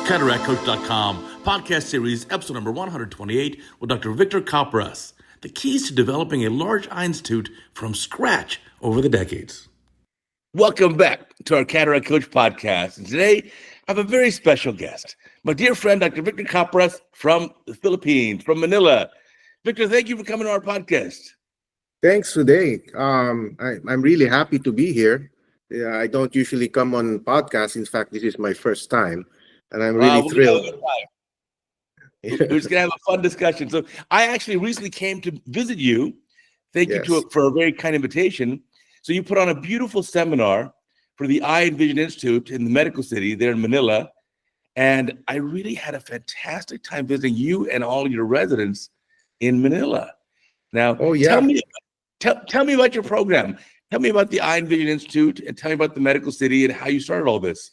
CataractCoach.com, podcast series, episode number 128, with Dr. Victor Caparas, the keys to developing a large eye institute from scratch over the decades. Welcome back to our Cataract Coach podcast. And today, I have a very special guest, my dear friend, Dr. Victor Caparas from the Philippines, from Manila. Victor, thank you for coming to our podcast. Thanks, Uday. I'm really happy to be here. I don't usually come on podcasts. In fact, this is my first time, and I'm really thrilled. We're just gonna have a fun discussion. So, I actually recently came to visit you. Thank you for a very kind invitation. So, you put on a beautiful seminar for the Eye and Vision Institute in the Medical City there in Manila, and I really had a fantastic time visiting you and all of your residents in Manila. Now, tell me about your program. Tell me about the Eye and Vision Institute, and tell me about the Medical City and how you started all this.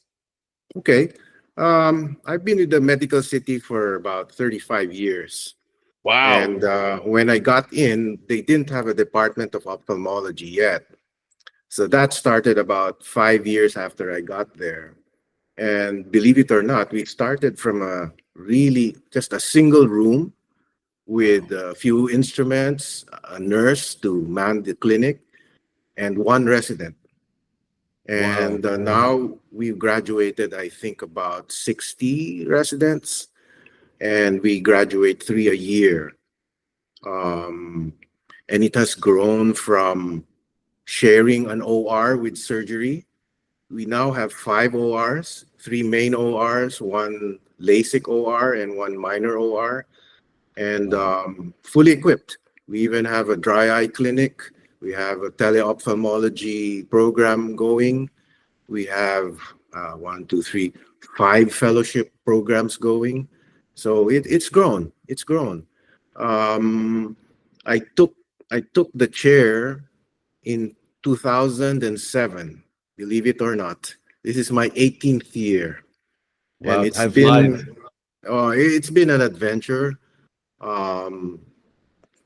Okay. I've been with the Medical City for about 35 years. Wow. And when I got in, they didn't have a department of ophthalmology yet. So that started about 5 years after I got there. And believe it or not, we started from just a single room with a few instruments, a nurse to man the clinic, and one resident. And now we've graduated, I think, about 60 residents, and we graduate 3 a year. And it has grown from sharing an OR with surgery. We now have 5 ORs, 3 main ORs, 1 LASIK OR, and 1 minor OR, and fully equipped. We even have a dry eye clinic. We have a teleophthalmology program going. We have 5 fellowship programs going. So it's grown. It's grown. I took the chair in 2007. Believe it or not, this is my 18th year, and it's been an adventure. A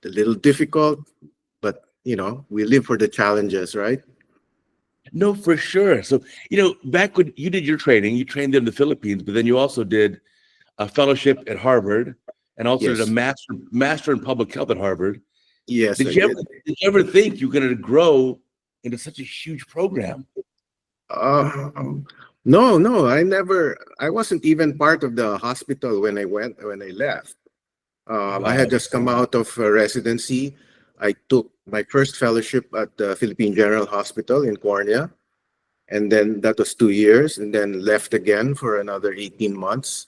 little difficult, but we live for the challenges, right? No, for sure. So, back when you did your training, you trained in the Philippines, but then you also did a fellowship at Harvard and also did a master in public health at Harvard. Yes. Did you ever think you were going to grow into such a huge program? No, I wasn't even part of the hospital when I left. I had just come out of residency. I took my first fellowship at the Philippine General Hospital in Cornea, and then that was 2 years, and then left again for another 18 months.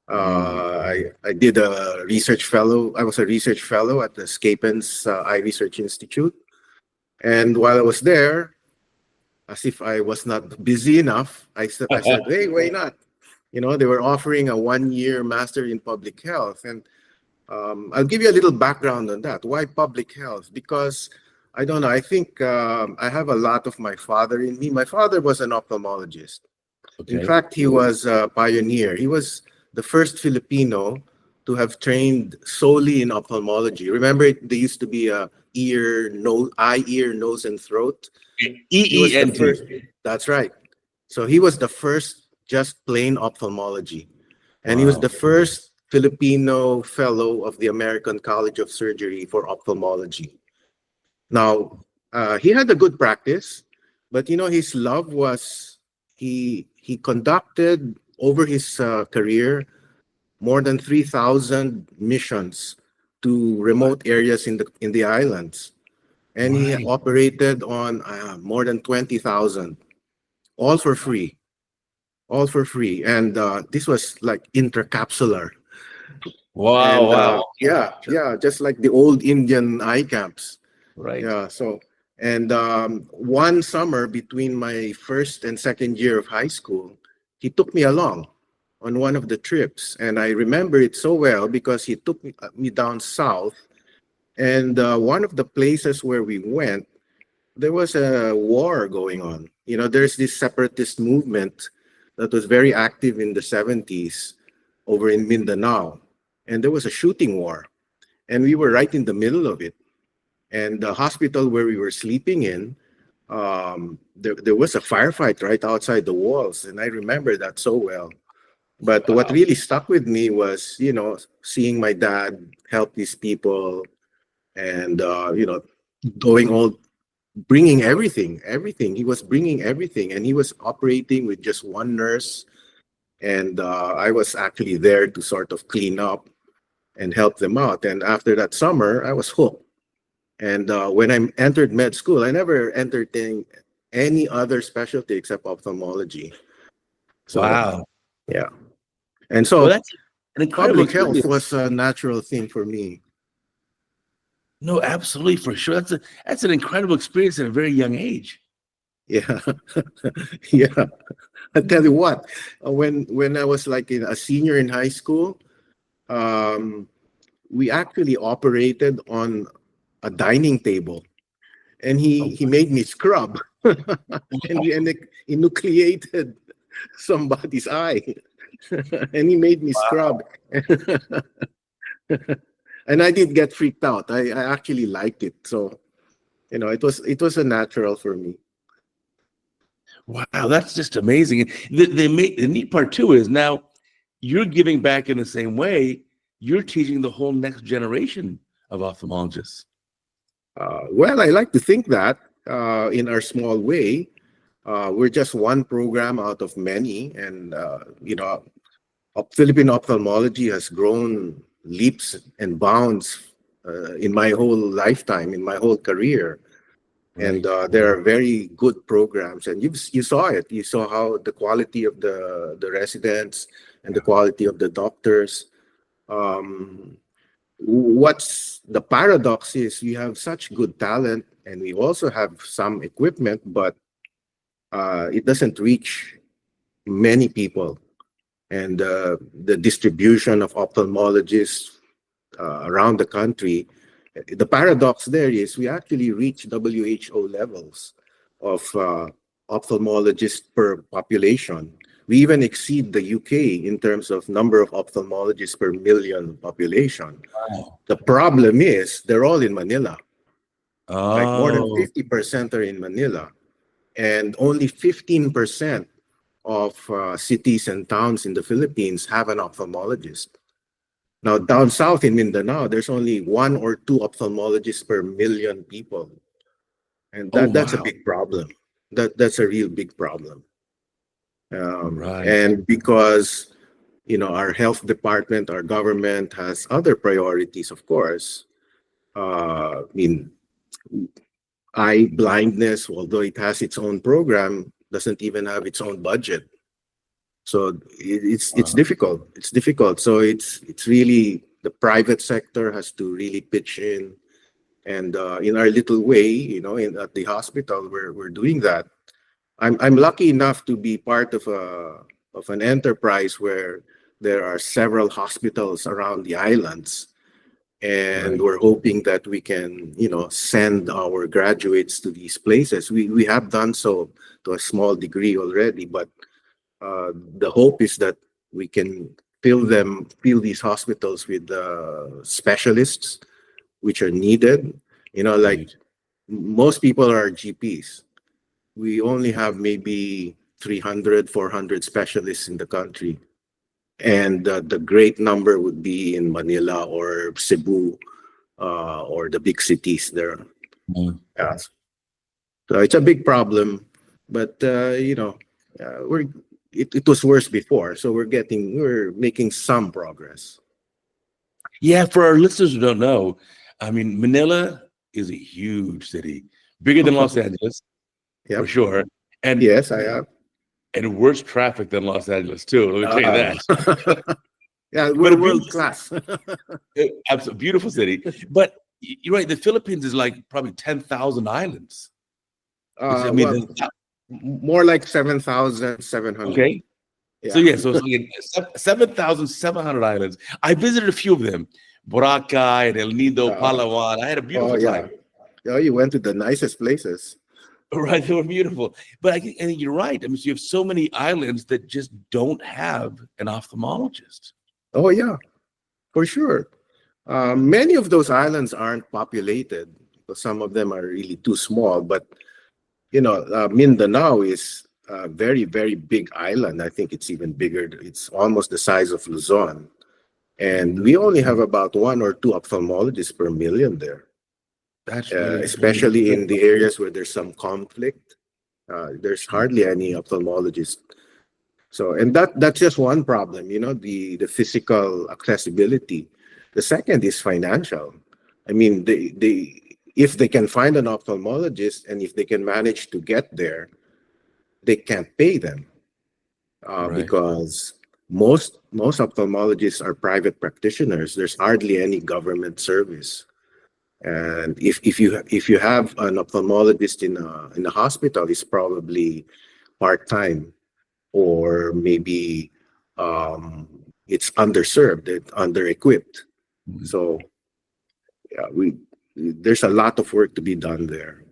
I did a research fellow. I was a research fellow at the Scapin's Eye Research Institute, and while I was there, as if I was not busy enough, I said, "Hey, why not?" They were offering a 1-year master in public health, and I'll give you a little background on that. Why public health? Because I don't know. I think I have a lot of my father in me. My father was an ophthalmologist. Okay. In fact, he was a pioneer. He was the first Filipino to have trained solely in ophthalmology. Remember, there used to be eye, ear, nose, and throat. EENT. That's right. So he was the first just plain ophthalmology. And he was the first Filipino fellow of the American College of Surgery for ophthalmology. Now, he had a good practice, but his love was he conducted over his career more than 3,000 missions to remote areas in the islands, and he operated on more than 20,000, all for free, and this was like intercapsular. Wow. Yeah, just like the old Indian eye camps. Right. Yeah. So, and one summer between my first and second year of high school, he took me along on one of the trips, and I remember it so well because he took me down south, and one of the places where we went, there was a war going on. There's this separatist movement that was very active in the 70s over in Mindanao, and there was a shooting war, and we were right in the middle of it. And the hospital where we were sleeping in, there was a firefight right outside the walls, and I remember that so well. But Wow. what really stuck with me was, seeing my dad help these people, and doing all, bringing everything. He was bringing everything, and he was operating with just one nurse. And I was actually there to sort of clean up and help them out. And after that summer, I was hooked. And when I entered med school, I never entertained any other specialty except ophthalmology. So, Wow. yeah. And Well, so that's an incredible public health experience. was a natural thing for me. No, absolutely, for sure. That's an incredible experience at a very young age. Yeah. Yeah. I tell you what, when I was like a senior in high school, um, we actually operated on a dining table, and Oh, he made me scrub, and it enucleated somebody's eye, and he made me scrub, and I did get freaked out. I actually liked it, so it was a natural for me. wow, that's just amazing. The neat part too is now you're giving back in the same way. You're teaching the whole next generation of ophthalmologists. Well, I like to think that in our small way, we're just one program out of many, and Philippine ophthalmology has grown leaps and bounds in my whole lifetime, in my whole career. And Right. there are very good programs, and you saw it. You saw how the quality of the residents and the quality of the doctors. Um, what's the paradox is we have such good talent, and we also have some equipment, but it doesn't reach many people. And the distribution of ophthalmologists around the country, the paradox there is we actually reach WHO levels of ophthalmologists per population. We even exceed the UK in terms of number of ophthalmologists per million population. Wow. The problem is they're all in Manila. Like more than Oh, 50% are in Manila, and only 15% of cities and towns in the Philippines have an ophthalmologist. Now, down south in Mindanao, there's only one or two ophthalmologists per million people, and oh, that's a wow. big problem. That's a real big problem. Right. And because our health department, our government has other priorities, of course. I mean, eye blindness, although it has its own program, doesn't even have its own budget. So it's difficult. It's difficult. So it's really the private sector has to really pitch in, and in our little way, at the hospital, we're doing that. I'm lucky enough to be part of an enterprise where there are several hospitals around the islands, and Right. we're hoping that we can send our graduates to these places. We have done so to a small degree already, but the hope is that we can fill these hospitals with specialists which are needed. Like Right. most people are GPs. We only have maybe 300, 400 specialists in the country. And the great number would be in Manila or Cebu, or the big cities there. Mm. Yeah. So it's a big problem, but it was worse before, so we're making some progress. Yeah, for our listeners who don't know, I mean, Manila is a huge city, bigger than Los Angeles for Yep. sure, and Yes, I have. and worse traffic than Los Angeles too. Let me tell you Uh, that. yeah, But we're a world beautiful, class. absolute beautiful city. But you're right. The Philippines is like probably 10,000 islands. Which I mean, Well, more like 7,700. okay. So Yeah. yeah, so it's like 7,700 islands. I visited a few of them, Boracay and El Nido, Uh, Palawan. I had a oh beautiful yeah. time. Oh, you went to the nicest places. Right, they were beautiful. But I think you're right. I mean, so you have so many islands that just don't have an ophthalmologist. Oh yeah, for sure. Many of those islands aren't populated, because some of them are really too small. But Mindanao is a very, very big island. I think it's even bigger. It's almost the size of Luzon. And we only have about 1 or 2 ophthalmologists per million there, That's really especially in the areas where there's some conflict. There's hardly any ophthalmologists. So, and that's just one problem, the physical accessibility. The second is financial. I mean, if they can find an ophthalmologist and if they can manage to get there, they can't pay them because most ophthalmologists are private practitioners. There's hardly any government service. And if you have an ophthalmologist in a hospital, it's probably part-time, or maybe it's underserved, it's under-equipped. So yeah, there's a lot of work to be done there.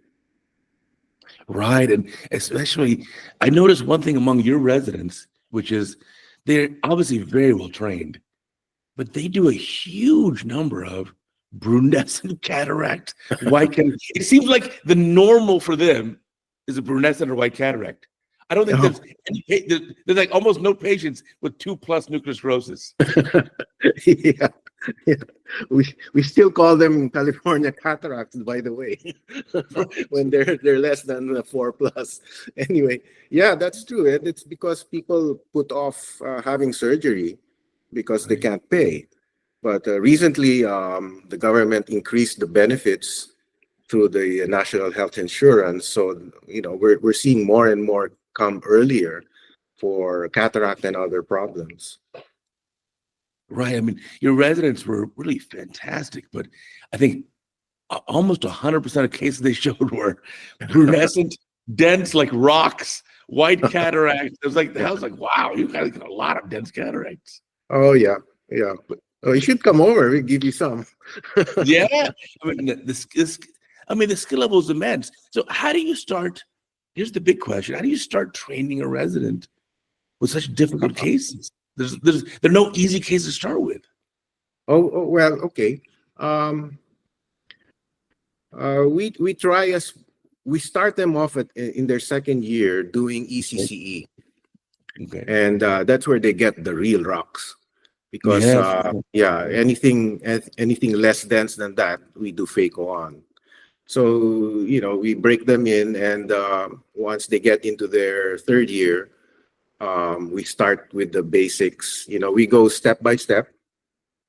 Right. And especially, I noticed one thing among your residents, which is they're obviously very well trained, but they do a huge number of brunescent cataract, white cataract. It seems like the normal for them is a brunescent or white cataract. I don't think there's like almost no patients with 2+ nuclear sclerosis. Yeah. Yeah. We still call them California cataracts, by the way, when they're less than 4+. Anyway, yeah, that's true. It's because people put off having surgery because they can't pay. But recently, the government increased the benefits through the national health insurance. So we're seeing more and more come earlier for cataract and other problems. Right. I mean, your residents were really fantastic, but I think almost 100% of cases they showed were brunescent, dense like rocks, white cataracts. I was like, wow, you guys got a lot of dense cataracts. Oh yeah, yeah. Oh, you should come over. We give you some. Yeah. I mean, the skill level is immense. So how do you start? Here's the big question: how do you start training a resident with such difficult cases? There are no easy cases to start with. Oh well, okay. We start them off in their second year doing ECCE, okay, and that's where they get the real rocks. Because anything less dense than that, we do phaco on. So we break them in, and once they get into their third year, we start with the basics. We go step by step.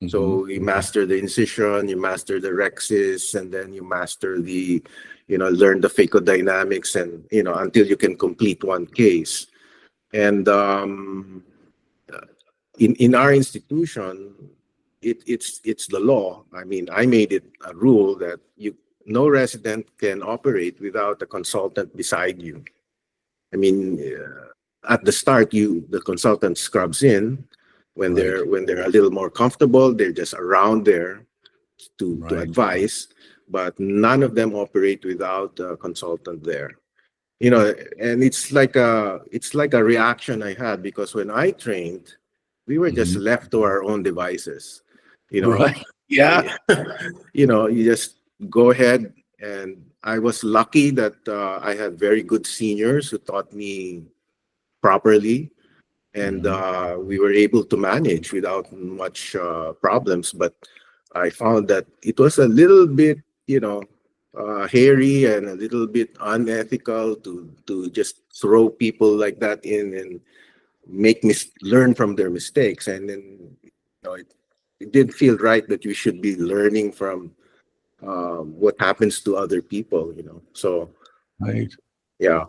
So you master the incision, you master the rexis, and then you master the, learn the phaco-dynamics, and until you can complete one case. And in our institution, it's the law. I mean, I made it a rule that no resident can operate without a consultant beside you. I mean, at the start, the consultant scrubs in. When they're a little more comfortable, they're just around there to advise. But none of them operate without a consultant there. And it's like a reaction I had, because when I trained, we were just left to our own devices. Right. Yeah. You just go ahead, and I was lucky that I had very good seniors who taught me properly, and we were able to manage without much problems. But I found that it was a little bit, hairy and a little bit unethical to just throw people like that in and make me learn from their mistakes. And then it didn't feel right that we should be learning from what happens to other people. So yeah.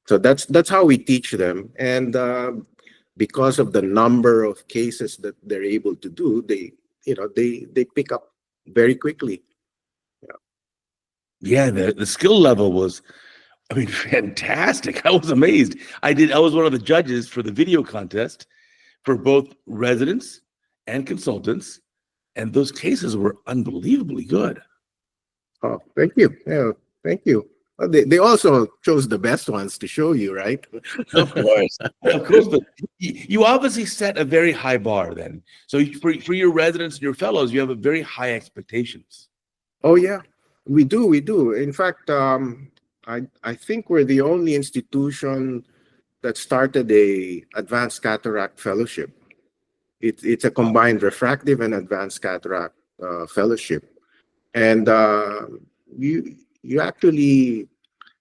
So that's how we teach them. And because of the number of cases that they're able to do, they pick up very quickly. Yeah, the skill level was, fantastic. I was amazed. I was one of the judges for the video contest for both residents and consultants, and those cases were unbelievably good. Oh, thank you. Yeah, thank you. Well, they also chose the best ones to show you, right? Of course. But you obviously set a very high bar then. So for your residents and your fellows, you have a very high expectations. Oh yeah, we do. In fact, I think we're the only institution that started a advanced cataract fellowship. It's a combined refractive and advanced cataract fellowship, and you actually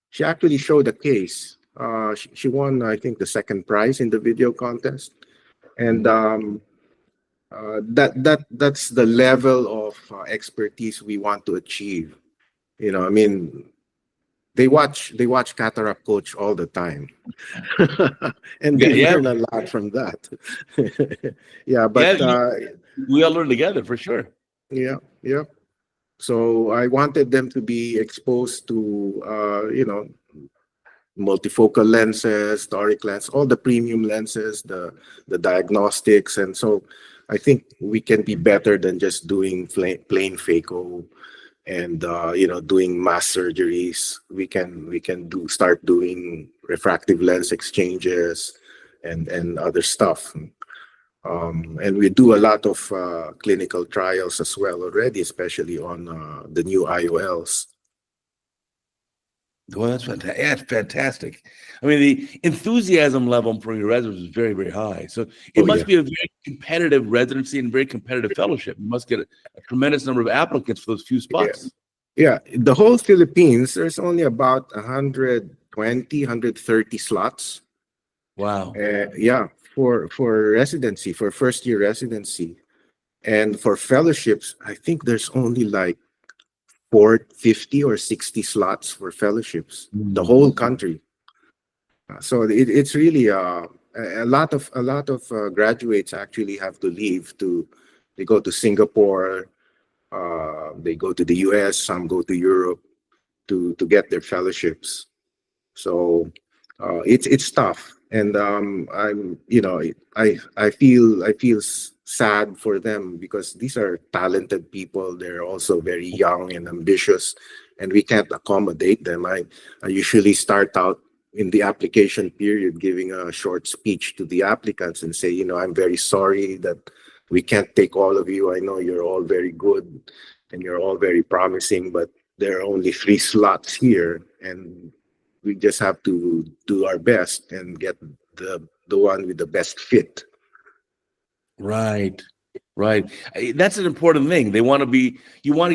she actually showed a case. She won, I think, the second prize in the video contest, and that's the level of expertise we want to achieve. You know, I mean, they watch Cataract Coach all the time, and Yeah, they yeah, learn a lot from that. Yeah, yeah. but We all learn together for sure. yeah, yeah. So I wanted them to be exposed to multifocal lenses, toric lens, all the premium lenses, the diagnostics, and so I think we can be better than just doing plain phaco and doing mass surgeries. We can start doing refractive lens exchanges and other stuff. And we do a lot of clinical trials as well already, especially on the new IOLs. Well, that's fantastic. Yeah, it's fantastic. I mean, the enthusiasm level for your residents is very, very high. So it Oh yeah, must be a very competitive residency and very competitive fellowship. You must get a tremendous number of applicants for those few yeah, spots. yeah. The whole Philippines, there's only about 120, 130 slots. Wow. Yeah, for residency, for first year residency, and for fellowships, I think there's only like 450 or 60 slots for fellowships, the Mm. whole country. So it's really a lot of graduates actually have to leave to they go to Singapore, they go to the US, some go to Europe to get their fellowships. So it's tough, and I feel sad for them because these are talented people. They're also very young and ambitious, and we can't accommodate them. I usually start out in the application period giving a short speech to the applicants and say, I'm very sorry that we can't take all of you. I know you're all very good and you're all very promising, but there are only 3 slots here, and we just have to do our best and get the one with the best fit. Right. Right. That's an important thing. You want to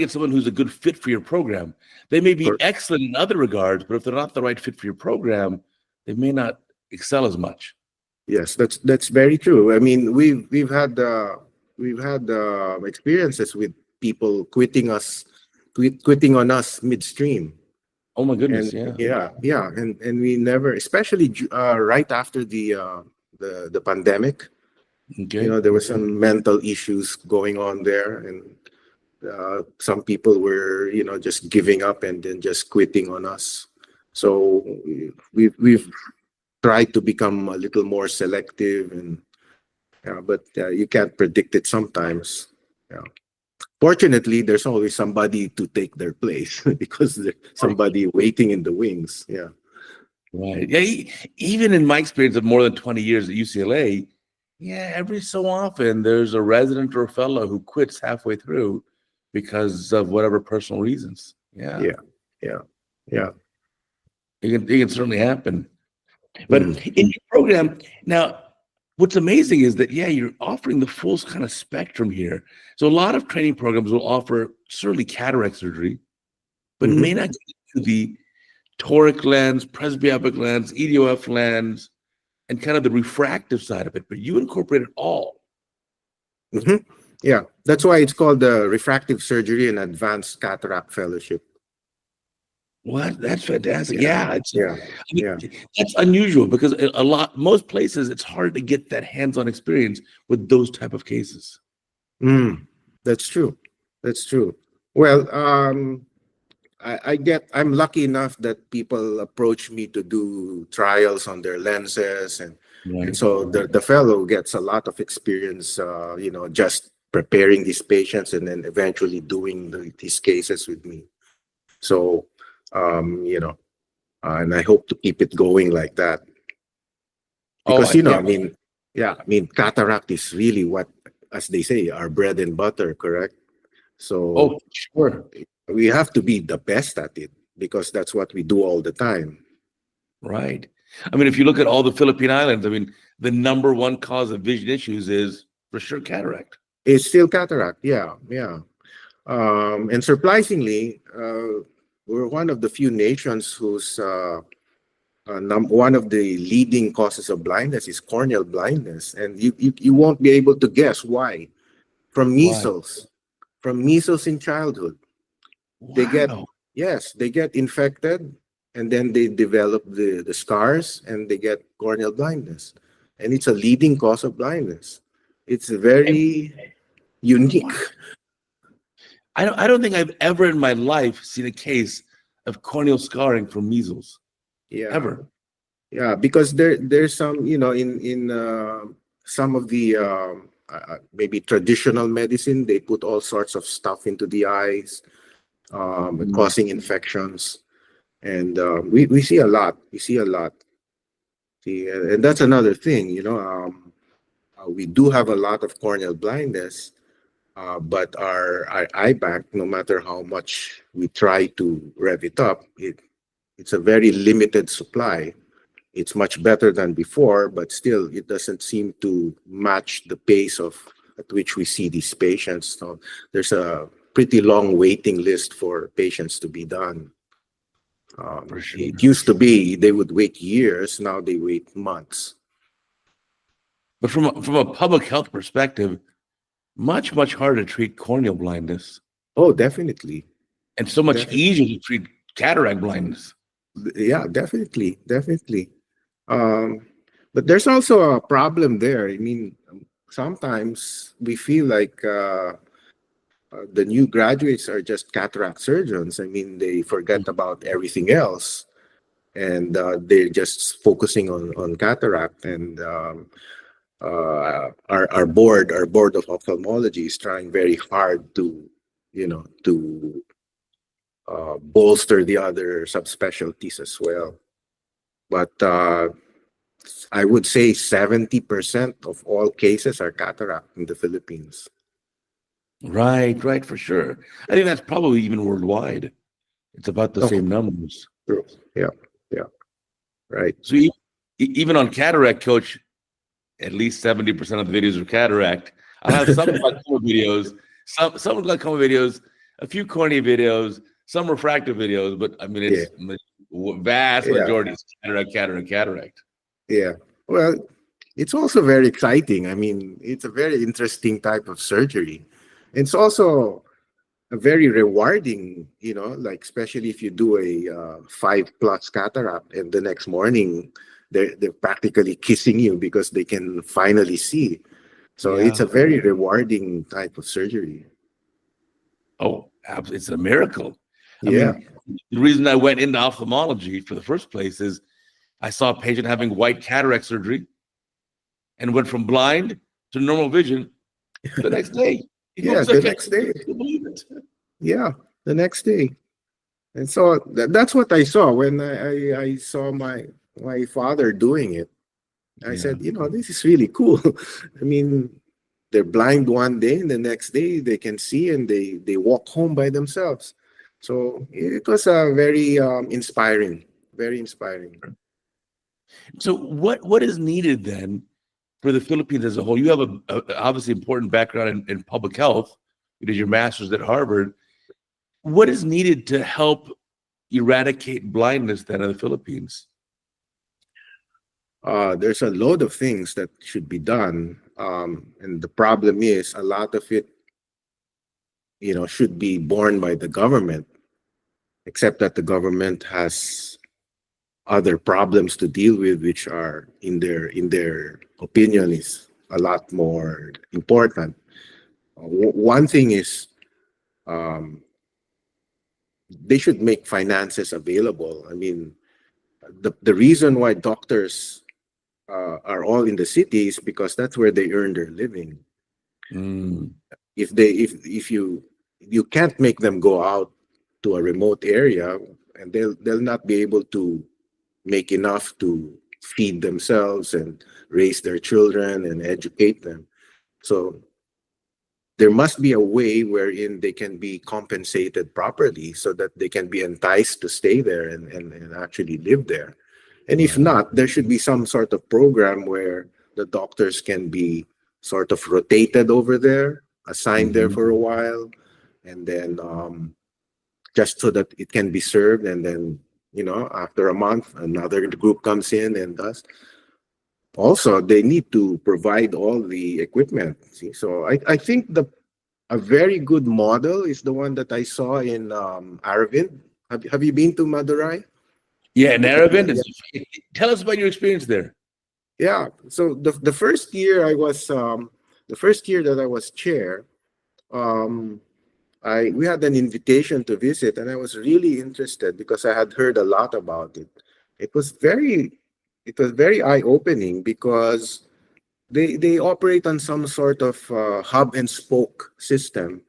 get someone who's a good fit for your program. They may be For, excellent in other regards, but if they're not the right fit for your program, they may not excel as much. yes, that's very true. I mean, we've had experiences with people quitting on us midstream, Oh my and goodness. Yeah. yeah, and we never, especially right after the pandemic. Okay. There were some mental issues going on there, and some people were just giving up and then just quitting on us. So we've tried to become a little more selective, and but you can't predict it sometimes. Yeah. Fortunately, there's always somebody to take their place because there's somebody waiting in the wings. Yeah. Right. Yeah. Even in my experience of more than 20 years at UCLA, yeah, every so often there's a resident or a fellow who quits halfway through because of whatever personal reasons. Yeah. Yeah. Yeah. Yeah. It can certainly happen. But Mm. in your program, now, what's amazing is that, yeah, you're offering the full kind of spectrum here. So a lot of training programs will offer certainly cataract surgery, but Mhm. may not get into the toric lens, presbyopic lens, EDOF lens, and kind of the refractive side of it. But you incorporate it all. Mhm. Yeah, that's why it's called the Refractive Surgery and Advanced Cataract Fellowship. What? That's fantastic. Yeah, Yeah, yeah, I yeah. mean, that's unusual because most places it's hard to get that hands-on experience with those type of cases. Mm, that's true. That's true. Well, I'm lucky enough that people approach me to do trials on their lenses, and Right. so the fellow gets a lot of experience, just preparing these patients and then eventually doing these cases with me. So, and I hope to keep it going like that. Oh, Because yeah. I mean, yeah, I mean, cataract is really what, as they say, our bread and butter, correct? So Oh, sure. we have to be the best at it. because that's what we do all the time. Right. I mean, if you look at all the Philippine Islands, I mean, the number one cause of vision issues is for sure cataract. It's still cataract. Yeah, yeah. And surprisingly, we're one of the few nations whose one of the leading causes of blindness is corneal blindness, and you won't be able to guess why. From Why? measles, from measles in childhood, they get Wow. yes, they get infected, and then they develop the scars, and they get corneal blindness, and it's a leading cause of blindness. It's And very unique. wow. I don't think I've ever in my life seen a case of corneal scarring from measles. Yeah. Ever. Yeah, because there's some, in some of the maybe traditional medicine, they put all sorts of stuff into the eyes, Mm. causing infections, and we see a lot. We see a lot. See, and that's another thing, we do have a lot of corneal blindness, but our eye bank, no matter how much we try to rev it up, it's a very limited supply. It's much better than before, but still, it doesn't seem to match the pace at which we see these patients. So there's a pretty long waiting list for patients to be done. For sure. It used to be they would wait years. Now they wait months. But from a public health perspective, much harder to treat corneal blindness Oh, definitely, and so much definitely. easier to treat cataract blindness. Yeah, definitely, definitely. Um, but there's also a problem there. I mean, sometimes we feel like the new graduates are just cataract surgeons. I mean, they forget about everything else, and they're just focusing on cataract. And our board of ophthalmology is trying very hard to, to bolster the other subspecialties as well. But I would say 70% of all cases are cataract in the Philippines. Right, for sure. I think that's probably even worldwide. It's about the Oh, same numbers. true. Yeah, yeah, right. So even on Cataract Coach, at least 70% of the videos are cataract. I'll have some glaucoma videos, some glaucoma videos, a few cornea videos, some refractive videos, but I mean Yeah, it's vast yeah, majority is cataract. yeah. Well, it's also very exciting. I mean, it's a very interesting type of surgery. It's also a very rewarding, like especially if you do a 5+ cataract and the next morning they're practically kissing you because they can finally see. So it's Yeah. a very rewarding type of surgery. Oh, it's a miracle. I Yeah. mean, the reason I went into ophthalmology for the first place is I saw a patient having white cataract surgery and went from blind to normal vision the next day. It Yeah, was the like I next day. couldn't believe it. Yeah, the next day. And so that's what I saw when I saw my father doing it. I Yeah. said, this is really cool. I mean, they're blind one day, and the next day they can see, and they walk home by themselves. So it was a very inspiring, very inspiring. So what is needed then for the Philippines as a whole? You have a obviously important background in public health. You did your master's at Harvard. What is needed to help eradicate blindness then in the Philippines? There's a load of things that should be done, and the problem is a lot of it, should be borne by the government, except that the government has other problems to deal with, which are in their opinion is a lot more important. One thing is, um, they should make finances available. I mean, the reason why doctors are all in the city is because that's where they earn their living. Mm, If you can't make them go out to a remote area, and they'll not be able to make enough to feed themselves and raise their children and educate them. So there must be a way wherein they can be compensated properly so that they can be enticed to stay there and actually live there. And if Right. not, there should be some sort of program where the doctors can be sort of rotated over there, assigned there Mhm. for a while, and then just so that it can be served. And then, after a month, another group comes in and does. Also, they need to provide all the equipment. See, so I think a very good model is the one that I saw in Aravind. Have you been to Madurai? Yeah, in Aravind, Yeah. tell us about your experience there. Yeah. So the first year I was the first year that I was chair, um, I we had an invitation to visit, and I was really interested because I had heard a lot about it. It was very it was very eye-opening because they operate on some sort of hub and spoke system,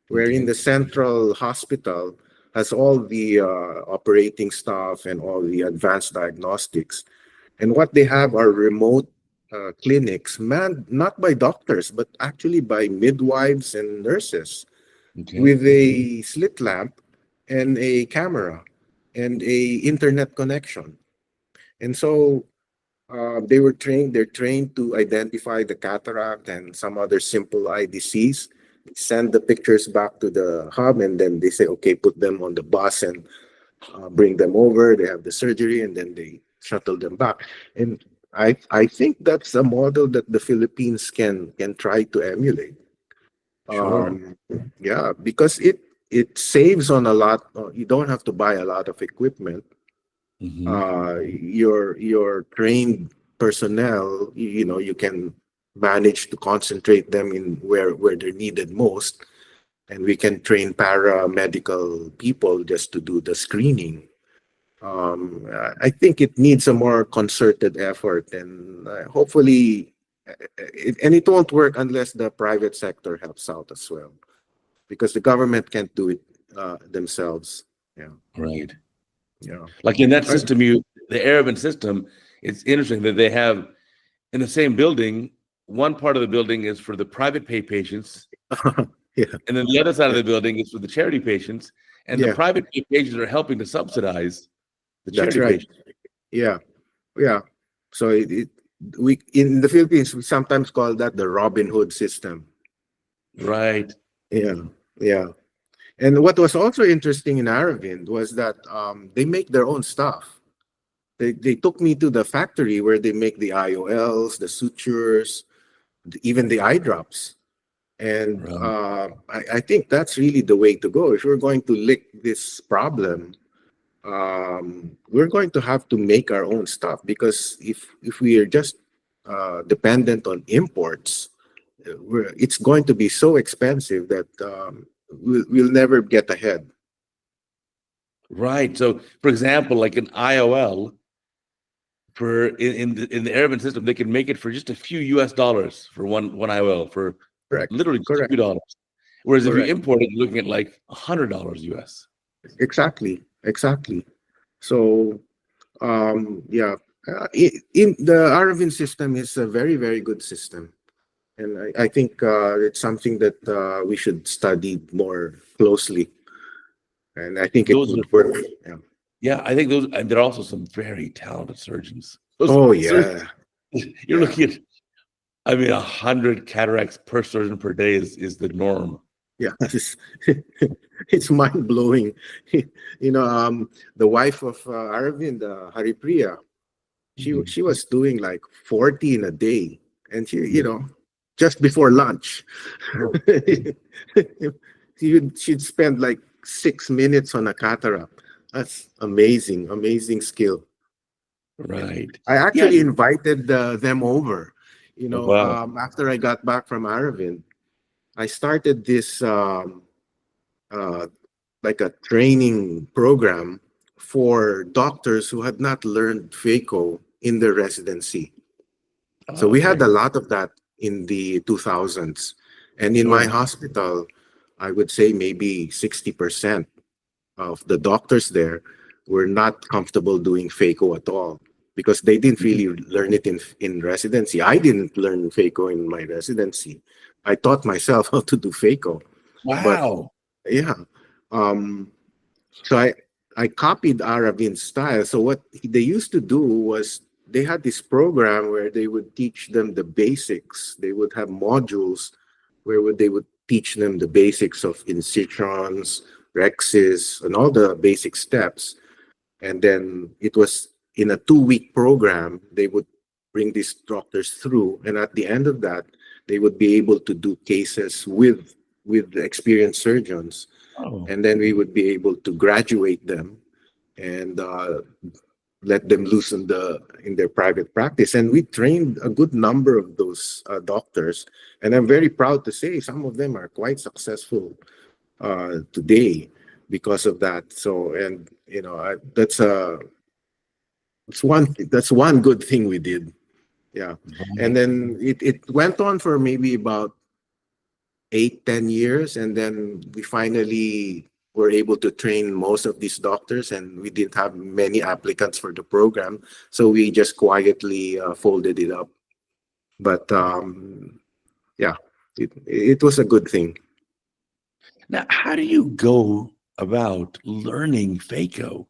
wherein Okay. the central hospital has all the operating staff and all the advanced diagnostics. And what they have are remote clinics manned not by doctors, but actually by midwives and nurses Okay. with a slit lamp and a camera and a internet connection. And so they're trained to identify the cataract and some other simple eye disease. They send the pictures back to the hub, and then they say, okay, put them on the bus and bring them over. They have the surgery, and then they shuttle them back. And I think that's a model that the Philippines can try to emulate. Sure. Um, yeah, because it saves on a lot. You don't have to buy a lot of equipment. Hmm. Your trained personnel, you can manage to concentrate them in where they're needed most, and we can train paramedical people just to do the screening. I think it needs a more concerted effort, and hopefully, and it won't work unless the private sector helps out as well, because the government can't do it themselves. Yeah, Right. yeah, Like in that I- system, the Arabian system, it's interesting that they have in the same building, one part of the building is for the private pay patients, yeah, and then the other side of the building is for the charity patients. And the yeah. private pay patients are helping to subsidize the That's charity right. patients. Yeah, yeah. So we in the Philippines we sometimes call that the Robin Hood system. Right. Yeah, yeah. And what was also interesting in Aravind was that they make their own stuff. They took me to the factory where they make the IOLs, the sutures, even the eye drops. And Right. I think that's really the way to go. If we're going to lick this problem, we're going to have to make our own stuff, because if we are just dependent on imports, it's going to be so expensive that we'll never get ahead. Right. So, for example, like an IOL for in the Arabian system, they can make it for just a few US dollars for one IOL for Correct. literally just a few Correct. dollars. Whereas if you Correct. import it, you're looking at like $100 US. Exactly. Exactly. So yeah, in the Aravind system is a very, very good system. And I think it's something that we should study more closely. And I think it Those are, would work. Yeah. yeah, I think those, and there are also some very talented surgeons. Those Oh surgeons, yeah. you're Yeah. looking at, I mean, 100 cataracts per surgeon per day is the norm. Yeah. It's mind blowing. The wife of Aravind, Haripriya, Mhm. she was doing like 40 in a day. And just before lunch, she'd spend like 6 minutes on a cataract. That's amazing, amazing skill. Yeah. Right. I Yeah. actually invited them over. Oh, wow. After I got back from Aravind, I started this uh, like a training program for doctors who had not learned phaco in their residency. So Oh, we had okay. a lot of that in the 2000s. And in my Sure. hospital, I would say maybe 60% of the doctors there were not comfortable doing phaco at all, because they didn't really learn it in residency. I didn't learn phaco in my residency. I taught myself how to do phaco. But Wow. yeah, um, so I copied Aravin's style. So what they used to do was they had this program where they would teach them the basics. They would have modules where they would teach them the basics of incisions, rexes, and all the basic steps. And then it was in a 2-week program, they would bring these doctors through. And at the end of that, they would be able to do cases with experienced surgeons. Oh. And then we would be able to graduate them and let them loose in their private practice. And we trained a good number of those doctors. And I'm very proud to say some of them are quite successful today because of that. So, and you know, that's one good thing we did. Yeah. And then it went on for maybe about 8-10 years, and then we finally were able to train most of these doctors, and we didn't have many applicants for the program, so we just quietly folded it up. But yeah, it was a good thing. Now, how do you go about learning phaco?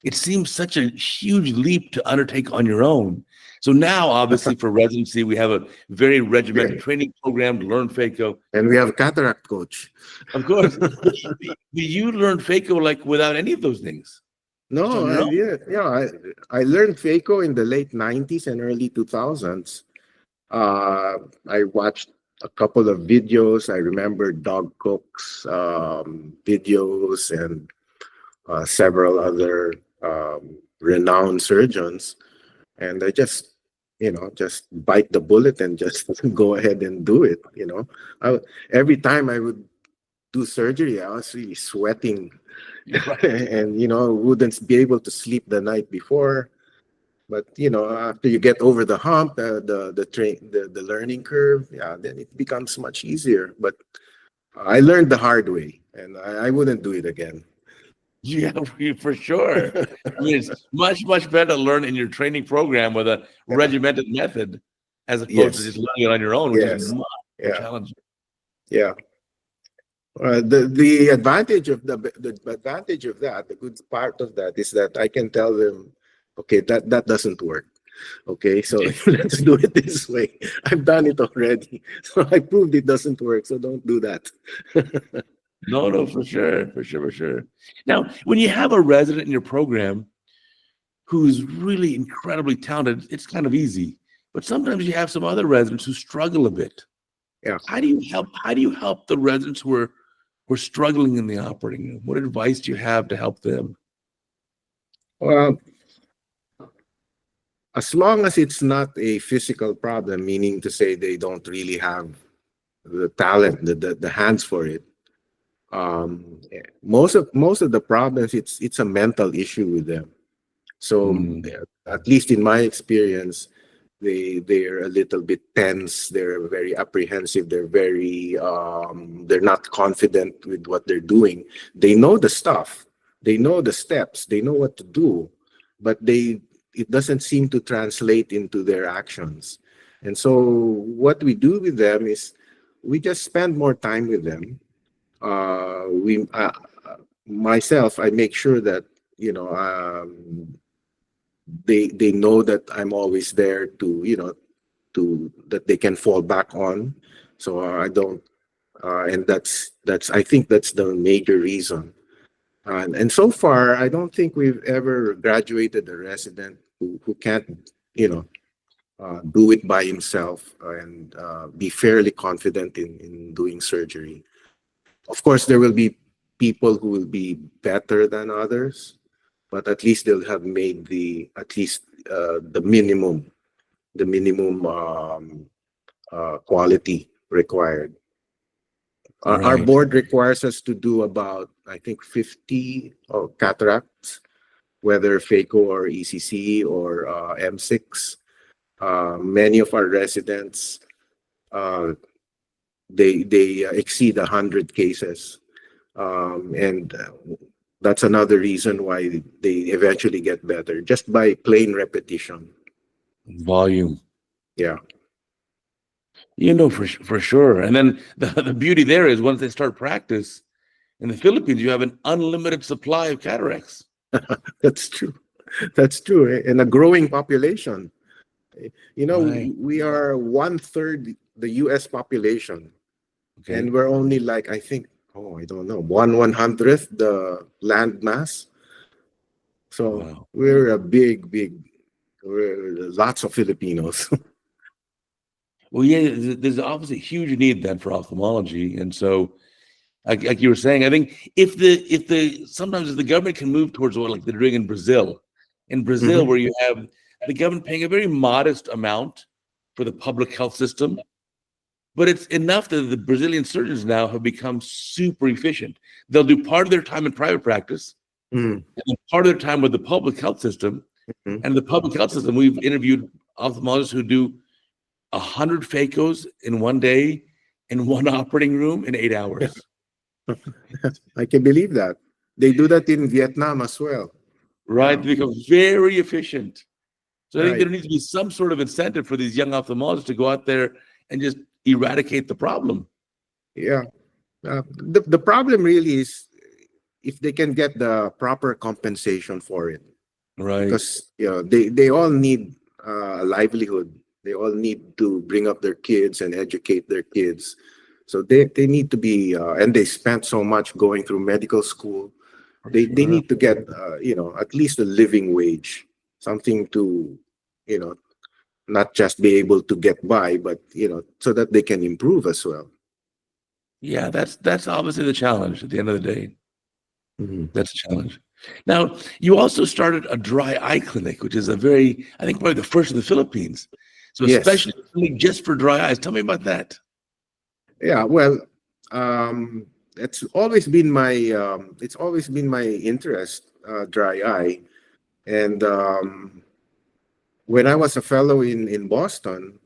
It seems such a huge leap to undertake on your own. So now, obviously, for residency, we have a very regimented training program to learn phaco. And we have CataractCoach. Of course. Do you learn phaco like without any of those things? No, I learned phaco in the late 90s and early 2000s. I watched a couple of videos. I remember Dog Cook's videos and several other renowned surgeons, and I just bite the bullet and just go ahead and do it. Every time I would do surgery, I was really sweating, and wouldn't be able to sleep the night before. But after you get over the hump, the learning curve, yeah, then it becomes much easier. But I learned the hard way, and I wouldn't do it again. Yeah, for sure. I mean, it's much, much better to learn in your training program with a regimented method as opposed to just learning it on your own, which is much more challenging. Yeah. The advantage of the good part of that is that I can tell them, okay, that doesn't work. Okay, so let's do it this way. I've done it already, so I proved it doesn't work. So don't do that. No, for sure. Now, when you have a resident in your program who's really incredibly talented, it's kind of easy. But sometimes you have some other residents who struggle a bit. Yeah. How do you help the residents who are struggling in the operating room? What advice do you have to help them? Well, as long as it's not a physical problem, meaning to say they don't really have the talent, the hands for it. Most of the problems, it's a mental issue with them. So at least in my experience, they're a little bit tense. They're very apprehensive. They're not confident with what they're doing. They know the stuff. They know the steps. They know what to do, but it doesn't seem to translate into their actions. And so what we do with them is we just spend more time with them. Myself, I make sure that they know that I'm always there to that they can fall back on. So I don't, and that's I think that's the major reason. And so far, I don't think we've ever graduated a resident who can't do it by himself and be fairly confident in doing surgery. Of course, there will be people who will be better than others, but at least they'll have made the minimum quality required. Our board requires us to do about, I think, 50 cataracts, whether phaco or ECC or M6. Many of our residents, they exceed 100 cases, and that's another reason why they eventually get better, just by plain repetition. Volume. Yeah. For sure. And then the beauty there is once they start practice in the Philippines, you have an unlimited supply of cataracts. That's true. That's true. And a growing population. Right. We are 1/3 the US population, and Okay. we're only like, I think, I don't know, 1/100th the land mass. So Wow. we're a we're lots of Filipinos. Well, yeah, there's obviously a huge need then for ophthalmology. And so, like you were saying, I think sometimes if the government can move towards what like they're doing in Brazil, Mhm. where you have the government paying a very modest amount for the public health system, but it's enough that the Brazilian surgeons now have become super efficient. They'll do part of their time in private practice Mm. and then part of their time with the public health system. Mhm. And the public health system, we've interviewed ophthalmologists who do 100 phacos in one day in one operating room in 8 hours. I can believe that. They do that in Vietnam as well. Right? Yeah, They become very efficient. So I think right. there needs to be some sort of incentive for these young ophthalmologists to go out there and just eradicate the problem. Yeah. The problem really is if they can get the proper compensation for it, Right. because they all need a livelihood. They all need to bring up their kids and educate their kids. So they need to be and they spent so much going through medical school. For They sure. need to get at least a living wage, something to you know not just be able to get by, but so that they can improve as well. Yeah, that's obviously the challenge at the end of the day. Mhm. That's a challenge. Now, you also started a dry eye clinic, which is I think probably the first in the Philippines. So Yes. especially just for dry eyes. Tell me about that. Yeah. Well, um, it's always been my interest, dry eye, and when I was a fellow in Boston,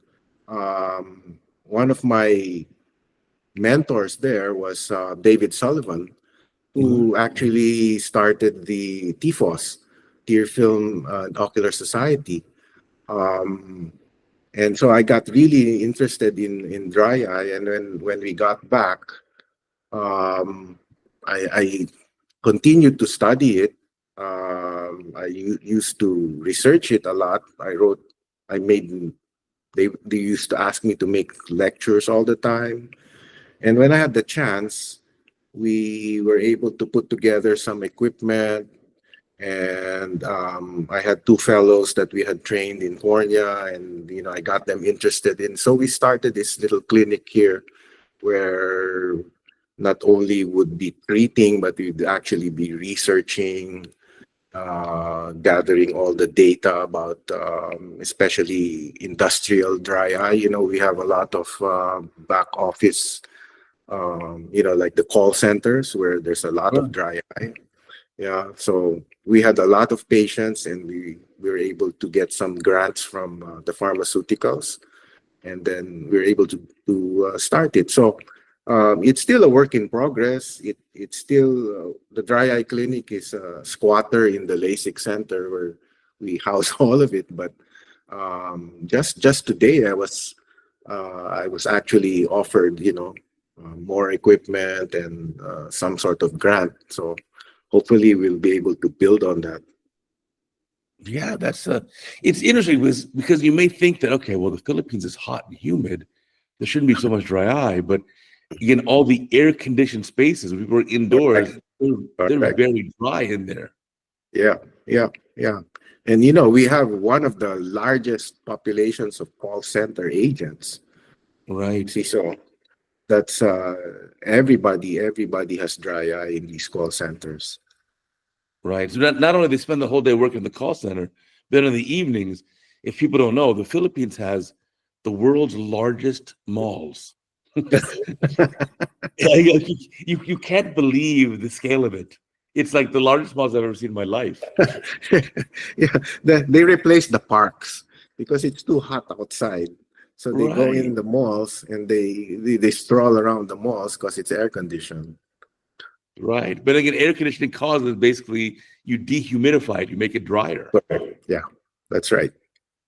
one of my mentors there was David Sullivan, Mhm. who actually started the TFOS, Tear Film and Ocular Society. Um, and so I got really interested in dry eye, and when we got back, um, I continued to study it. I used to research it a lot. I made, they used to ask me to make lectures all the time. And when I had the chance, we were able to put together some equipment. And I had two fellows that we had trained in cornea, and I got them interested in. So we started this little clinic here where not only would be treating, but we'd actually be researching, gathering all the data about, especially industrial dry eye. We have a lot of back office, like the call centers where there's a lot of Sure. dry eye. Yeah, so we had a lot of patients, and we were able to get some grants from the pharmaceuticals, and then we were able to start it. So it's still a work in progress. It's still the dry eye clinic is a squatter in the LASIK center where we house all of it. But just today, I was actually offered, more equipment and some sort of grant. So hopefully we'll be able to build on that. Yeah, it's interesting because you may think that, okay, well, the Philippines is hot and humid. There shouldn't be so much dry eye, but again, all the air conditioned spaces, we were indoors, Correct. they're Correct. very dry in there. Yeah, yeah, yeah. And we have one of the largest populations of call center agents. Right. See, so that's everybody has dry eye in these call centers. Right. So not only they spend the whole day working in the call center, then in the evenings, if people don't know, the Philippines has the world's largest malls. You can't believe the scale of it. It's like the largest malls I've ever seen in my life. Yeah, they replace the parks because it's too hot outside. So they go Right. in the malls and they stroll around the malls because it's air conditioned. Right. But again, air conditioning causes basically you dehumidify it, you make it drier. Correct. Yeah, that's right.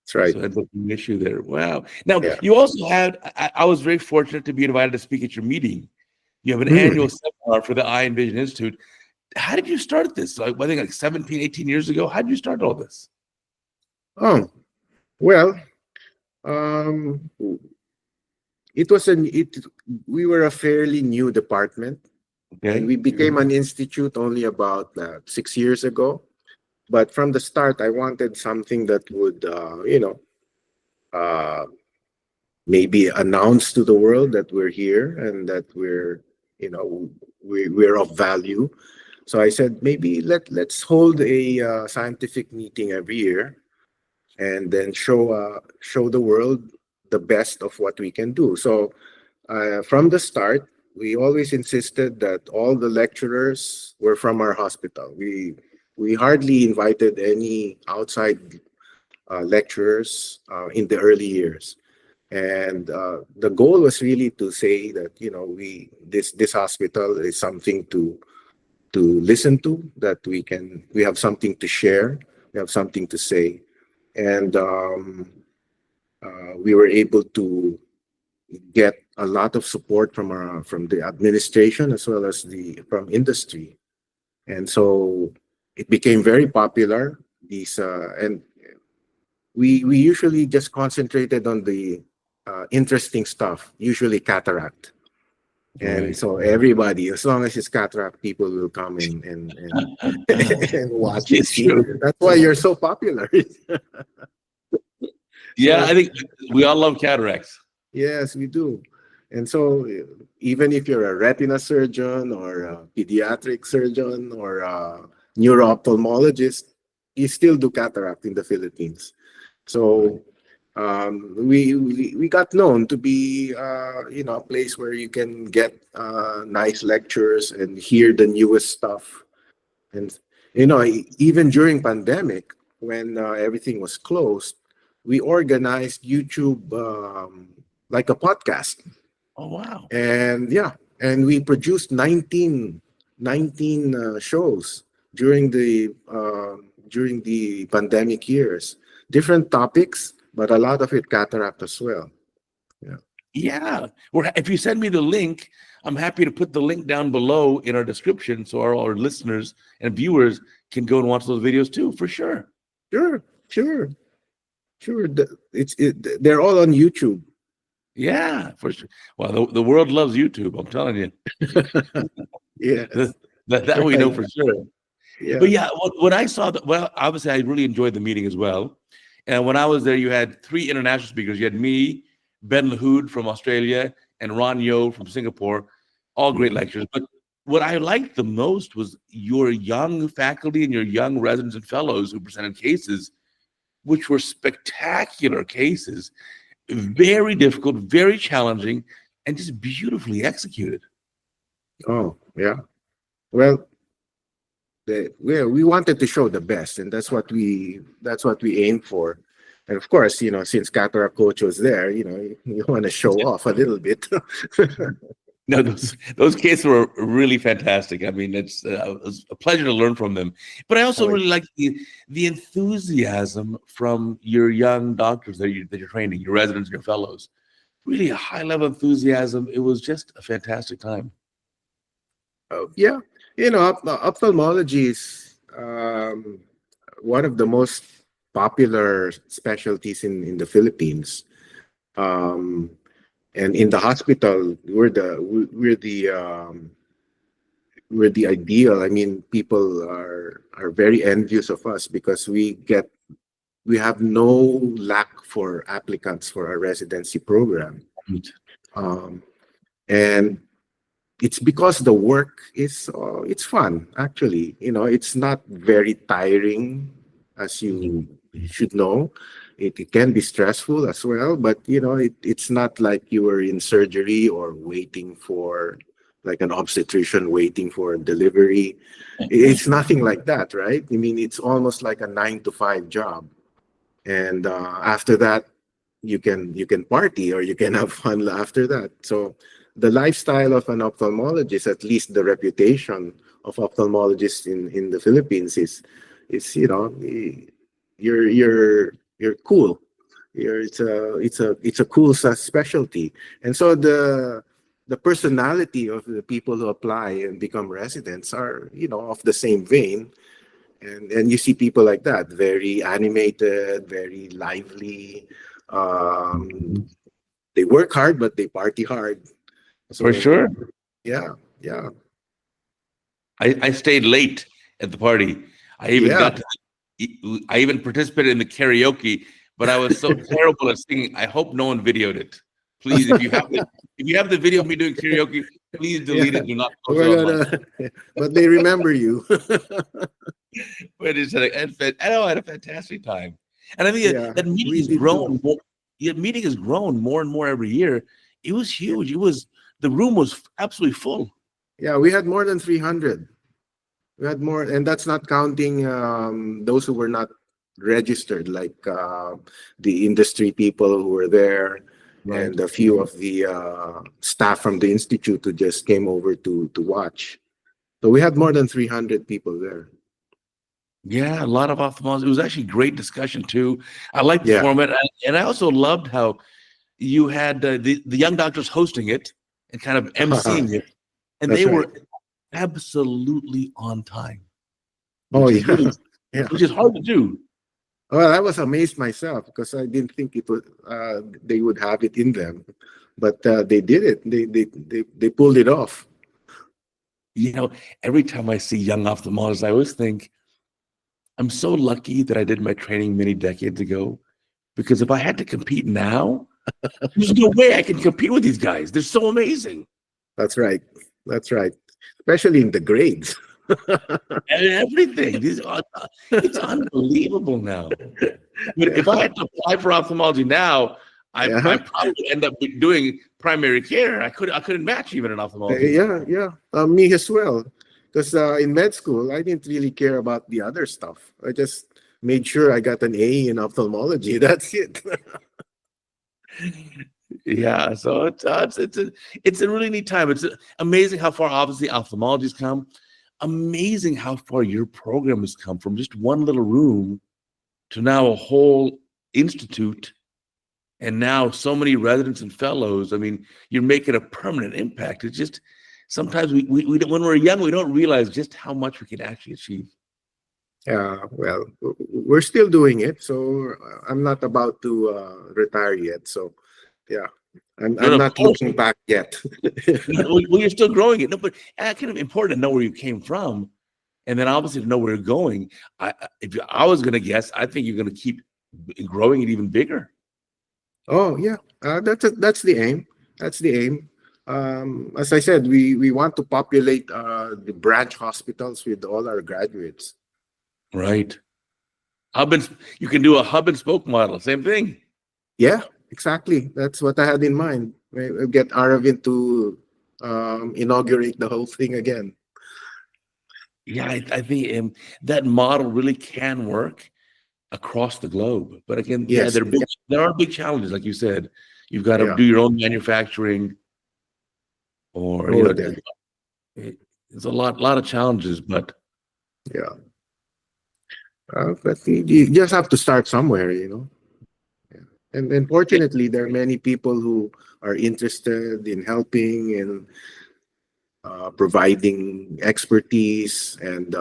That's right. So ends up being an issue there. Wow. Now, Yeah. you also had, I was very fortunate to be invited to speak at your meeting. You have an Hmm. annual seminar for the Eye and Vision Institute. How did you start this? Like, I think like 17, 18 years ago. How did you start all this? Oh, well, um, it was we were a fairly new department, and Okay. we became an institute only about 6 years ago. But from the start, I wanted something that would, uh, maybe announce to the world that we're here and that you know, we're of value. So I said maybe let's hold a scientific meeting every year, and then show the world the best of what we can do. So from the start, we always insisted that all the lecturers were from our hospital. We hardly invited any outside lecturers in the early years, and the goal was really to say that, we this hospital is something to listen to, that we have something to share, we have something to say, and we were able to get a lot of support from the administration as well as the from industry, and so it became very popular. These and we usually just concentrated on the interesting stuff, usually cataract. And Right. so everybody, as long as it's cataract, people will come and and watch and It's see. true. That's why you're so popular. Yeah, So I think we all love cataracts. yes, we do. And so even if you're a retina surgeon or a pediatric surgeon or a neuro-ophthalmologist, you still do cataract in the Philippines. Right. So we got known to be a place where you can get nice lectures and hear the newest stuff. And even during pandemic, when everything was closed, we organized YouTube, like a podcast. Oh, wow. And yeah, and we produced 19 shows during the pandemic years. Different topics, but a lot of it cataract as well. Yeah. Yeah. If you send me the link, I'm happy to put the link down below in our description so our listeners and viewers can go and watch those videos too, for sure. Sure, sure, sure. They're all on YouTube. Yeah, for sure. Well, the world loves YouTube, I'm telling you. Yes. That we know Right. for sure. But Yeah. yeah, when I saw that, well, obviously I really enjoyed the meeting as well. And when I was there, you had three international speakers. You had me, Ben Lahoud from Australia, and Ron Yo from Singapore, all great Mhm. lectures. But what I liked the most was your young faculty and your young residents and fellows who presented cases, which were spectacular cases, very difficult, very challenging, and just beautifully executed. Oh, yeah. Well, we wanted to show the best, and that's what we aim for. And of course, since CataractCoach was there, you want to show off a little bit. No, those cases were really fantastic. I mean, it was a pleasure to learn from them. But I also Oh, really like the enthusiasm from your young doctors that you're training, your residents, your fellows. Really a high level enthusiasm. It was just a fantastic time. yeah. Ophthalmology is one of the most popular specialties in the Philippines. Um, and in the hospital, we're the ideal. I mean, people are very envious of us because we have no lack for applicants for our residency program. Right. Um, and it's because the work is it's fun, actually. It's not very tiring, as you should know. It can be stressful as well, but it's not like you were in surgery or waiting for, like, an obstetrician waiting for delivery. It's nothing like that, right? I mean, it's almost like a 9 to 5 job, and after that you can party or you can have fun after that. So the lifestyle of an ophthalmologist, at least the reputation of ophthalmologists in the Philippines, is you're cool. Here it's a cool specialty, and so the personality of the people who apply and become residents are, of the same vein. And you see people like that, very animated, very lively. Um, Mhm. they work hard, but they party hard. For So sure. yeah, yeah, I stayed late at the party. I even yeah. got to I even participated in the karaoke, but I was so terrible at singing. I hope no one videoed it. Please, if you have the video of me doing karaoke, please delete Yeah, it. Do not post it we're online. gonna, but they remember you. But I had a fantastic time, and I think Yeah, that meeting we has did too. grown. Meeting has grown more and more every year. It was huge. The room was absolutely full. Yeah, we had more than 300. We had more, and that's not counting those who were not registered, like the industry people who were there, Right. and a few of the staff from the institute who just came over to watch. So we had more than 300 people there. Yeah, a lot of ophthalmology. It was actually great discussion too. I liked the Yeah, format, and I also loved how you had the young doctors hosting it and kind of emceeing it, and that's they right. were absolutely on time, Oh which is yeah, really yeah. which is hard to do. Well, I was amazed myself because I didn't think it would. They would have it in them, but they did it. They pulled it off. You know, every time I see young ophthalmologists, I always think I'm so lucky that I did my training many decades ago. Because if I had to compete now, there's no way I can compete with these guys. They're so amazing. That's right. That's right. Especially in the grades. And everything. It's unbelievable now. But if I Yeah, had to apply for ophthalmology now, I yeah, probably would end up doing primary care. I couldn't match even in ophthalmology. yeah, yeah. Me as well. Because in med school, I didn't really care about the other stuff. I just made sure I got an A in ophthalmology. That's it. Yeah, so it's a really neat time. It's amazing how far obviously ophthalmology's come. Amazing how far your program has come from just one little room to now a whole institute, and now so many residents and fellows. I mean, you're making a permanent impact. It's just sometimes we don't, when we're young, we don't realize just how much we can actually achieve. Well, we're still doing it. So I'm not about to retire yet. So yeah, No, I'm no, of not course. looking back yet. No, well, you're still growing it. No, but kind of important to know where you came from, and then obviously to know where you're going. If I was going to guess, I think you're going to keep growing it even bigger. Oh yeah, that's the aim. That's the aim. As I said, we want to populate the branch hospitals with all our graduates. Right. Hub and you can do a hub and spoke model. Same thing. Yeah, exactly. That's what I had in mind. We'll get Aravind to inaugurate the whole thing again. Yeah, I think that model really can work across the globe. But again, yeah, Yes. there are big challenges, like you said. You've got to Yeah. do your own manufacturing, or Oh, there. it's a lot of challenges. But Yeah. But you just have to start somewhere. Yeah. And fortunately, there are many people who are interested in helping and providing expertise and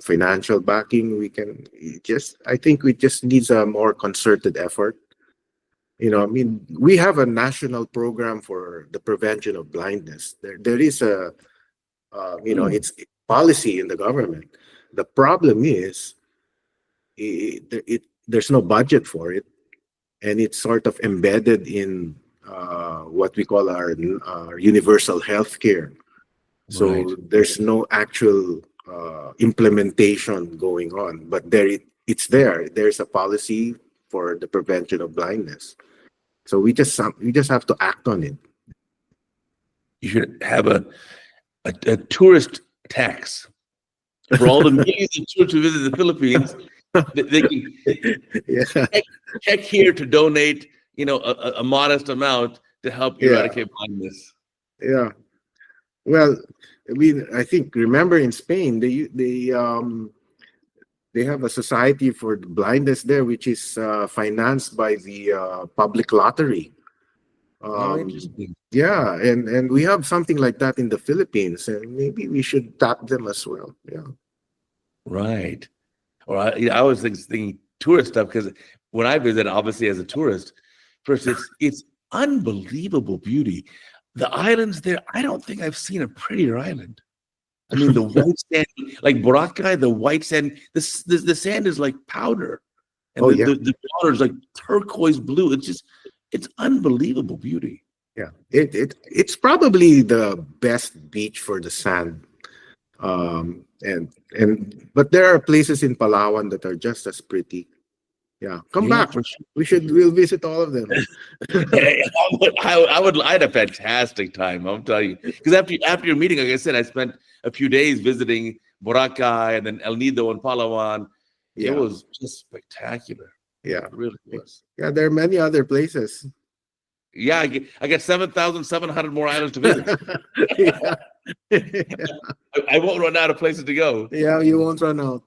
financial backing. I think we just needs a more concerted effort. I mean, we have a national program for the prevention of blindness. There is mm, it's policy in the government. The problem is there's no budget for it, and it's sort of embedded in what we call our universal health care. right. So there's no actual implementation going on, but it's there. There's a policy for the prevention of blindness. So we just have to act on it. You should have a tourist tax for all the millions of tourists who visit the Philippines. They can Yeah, check here to donate, a modest amount to help yeah, eradicate blindness. yeah. Well, I think remember in Spain They have a society for the blindness there, which is financed by the public lottery. Oh, interesting. Yeah, and we have something like that in the Philippines, and maybe we should tap them as well. Yeah. Right. Or I was thinking tourist stuff because when I visit, obviously as a tourist, first it's unbelievable beauty. The islands there, I don't think I've seen a prettier island. I mean, the white sand, like Boracay, the white sand, the sand is like powder, and Oh yeah, the water is like turquoise blue. It's unbelievable beauty. yeah. It's probably the best beach for the sand. And but there are places in Palawan that are just as pretty. Yeah, come Yeah, back. for sure. We'll visit all of them. I had a fantastic time. I'm telling you, because after your meeting, like I said, I spent a few days visiting Boracay and then El Nido and Palawan. It Yeah, was just spectacular. yeah, It really was. yeah. There are many other places. Yeah, I get 7,700 more islands to visit. Yeah. I won't run out of places to go. Yeah, you won't run out.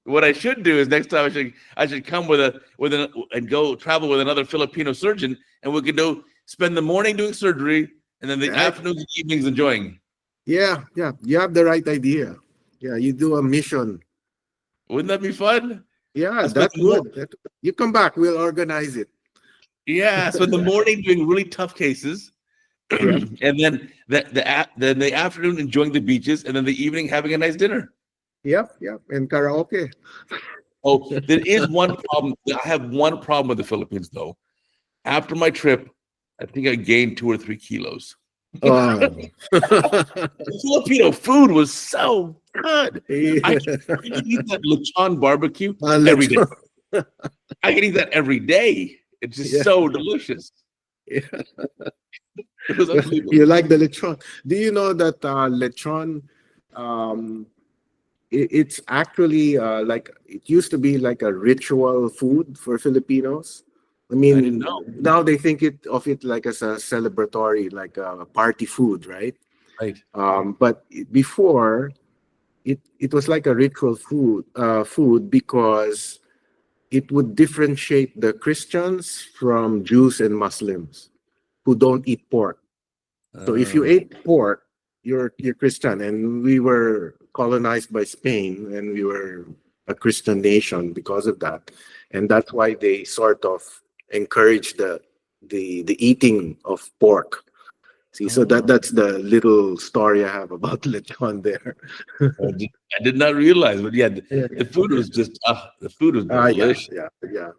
What I should do is next time I should come and go travel with another Filipino surgeon, and we could go spend the morning doing surgery and then the Yeah. afternoons and evenings enjoying. Yeah, yeah. You have the right idea. Yeah, you do a mission. Wouldn't that be fun? Yeah, I spent that would. You come back, we'll organize it. Yeah, so in the morning doing really tough cases, Yeah. and then then the afternoon enjoying the beaches, and then the evening having a nice dinner. Yep, yep. And karaoke. Oh, there is one problem. I have one problem with the Philippines, though. After my trip, I think I gained 2 or 3 kilos. Oh. The Filipino food was so good. I Yeah. can eat that lechon barbecue Uh, every day. lechon. I can eat that every day. It's just Yeah. so delicious. Yeah. It was unbelievable. You like the lechon? Do you know that lechon? It's actually like it used to be like a ritual food for Filipinos. I I didn't mean, know. now they think of it like as a celebratory, like a party food, right? Right. But before, it was like a ritual food because it would differentiate the Christians from Jews and Muslims who don't eat pork. So if you ate pork, you're Christian, and we were colonized by Spain, and we were a Christian nation because of that, and that's why they sort of encourage the eating of pork. See, so that's the little story I have about lechon there. I did not realize, but yeah, Yeah. the food was just the food was Yeah, delicious. yeah.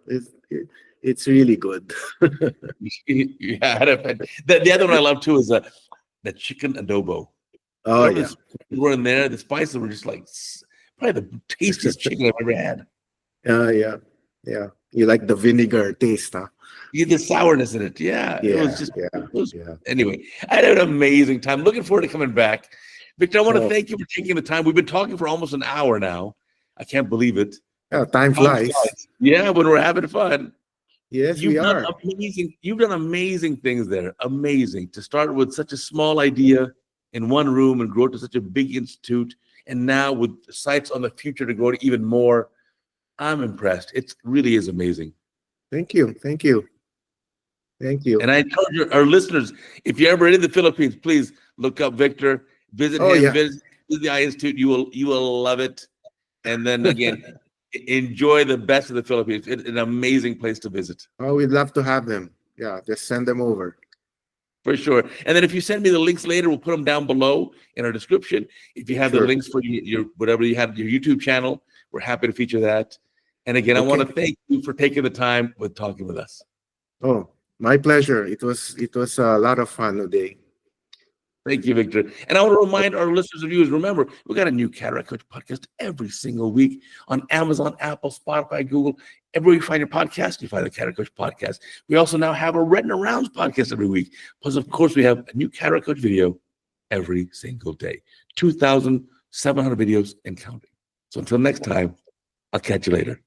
It's really good. Yeah, the other one I love too is the chicken adobo. Oh Whatever yeah, the were in there, the spices were just like probably the tastiest chicken I've ever had. yeah. You like the vinegar taste, huh? You get the sourness in it. Yeah, it was just. Yeah. It was, Yeah. Anyway, I had an amazing time. Looking forward to coming back, Victor. I want to Oh. thank you for taking the time. We've been talking for almost an hour now. I can't believe it. Yeah, time flies. Yeah, when we're having fun. Yes, we are. You've done amazing things there. Amazing to start with such a small idea in one room and grow to such a big institute, and now with sites on the future to grow to even more. I'm impressed. It really is amazing. Thank you. And I encourage our listeners, if you're ever in the Philippines, please look up Victor, visit Oh, him, yeah. visit the Eye Institute. You will love it. And then again, enjoy the best of the Philippines. It's an amazing place to visit. Oh, we'd love to have them. Yeah, just send them over. For sure. And then if you send me the links later, we'll put them down below in our description. If you have the Sure. links for your whatever you have, your YouTube channel, we're happy to feature that. And again, I want to thank you for taking the time with talking with us. Oh, my pleasure. It was a lot of fun today. Thank you, Victor. And I want to remind our listeners and viewers, remember, we got a new Cataract Coach podcast every single week on Amazon, Apple, Spotify, Google. Everywhere you find your podcast, you find the Cataract Coach podcast. We also now have a Retina Rounds podcast every week. Plus, of course, we have a new Cataract Coach video every single day. 2,700 videos and counting. So until next time, I'll catch you later.